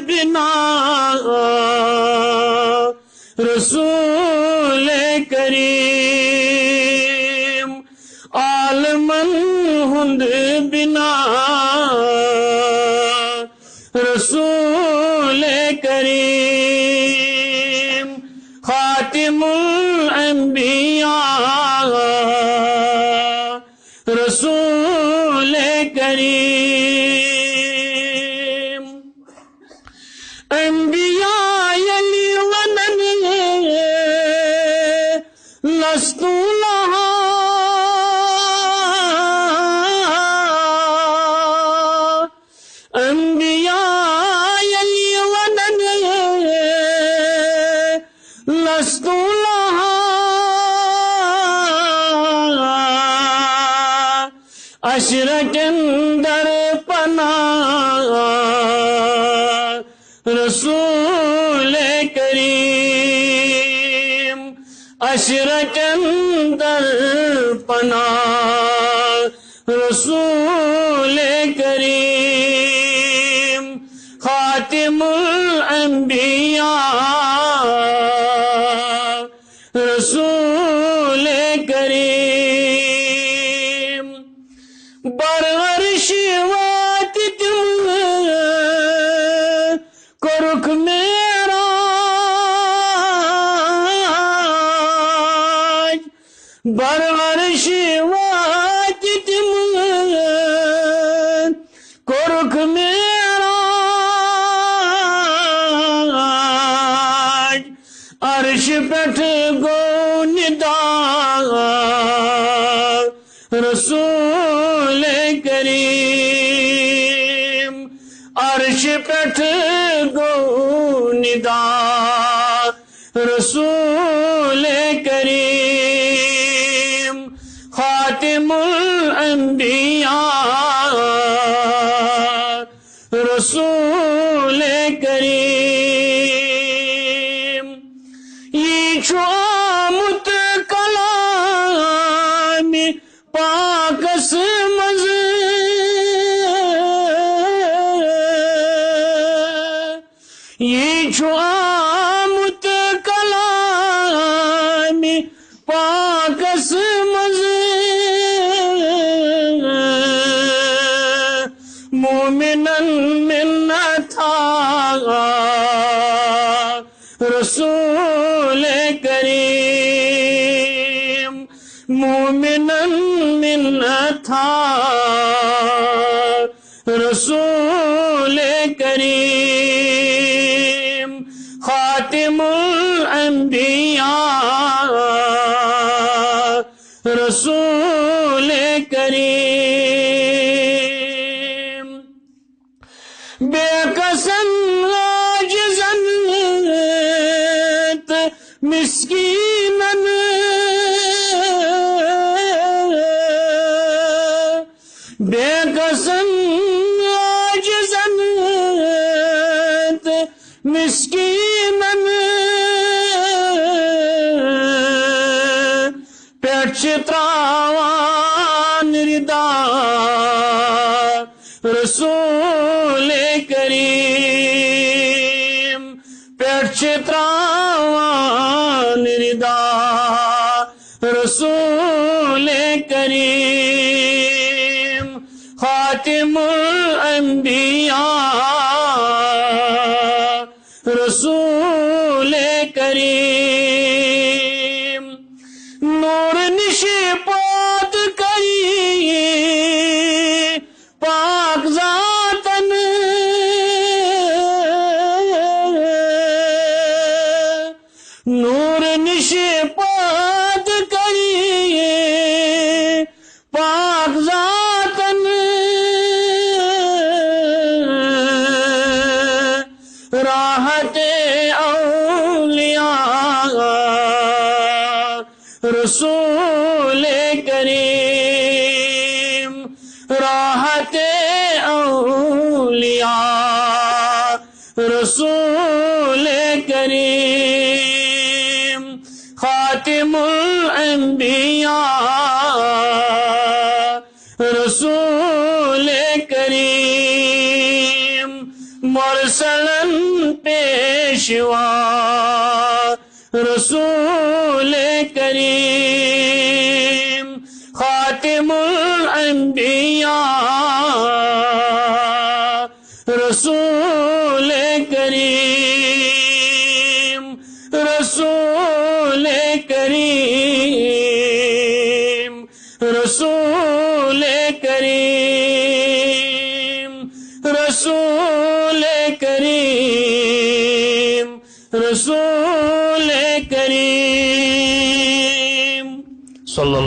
بنا رسول کریم عالمن ہند بنا رسول کریم خاتم الانبیاء رسول کریم انبیاء علی ونن لست لہا انبیاء علی ونن لست لہا عشرتن در پناہ رسول کریم عشرتن در پناہ رسول کریم خاتم الانبیاء رسول کریم برعرش واتت کرک معراج برعرش واتت کرک معراج عرش پٹھ گو ندا رسول کریم عرش پٹھ گو ندا رسول کریم خاتم الانبیاء رسول کریم یہ چھو آمد کلام پاکس مز یہ چھو آمد کلام پاکس مز مومنن منتا رسول کریم مومنن منتا رسول کریم خاتم الانبیاء رسول کریم بے کسن عاجزن مسکینن بے کسن عاجزن مسکینن پیٹھ تراوان ردا رسول کریم پیٹھ تراوان ردا رسول کریم خاتم الانبیاء رسول کریم نور نشی پات کری پاک ذاتن نور نشی پات کری پاک ذاتن راحت اولیاء رسول کریم راحت اولیاء رسول کریم خاتم الانبیاء رسول کریم مرسلن پیشوا رسول کریم خاتم الانبیاء رسول کریم رسول کریم رسول کریم رسول کریم رسول کریم صلی اللہ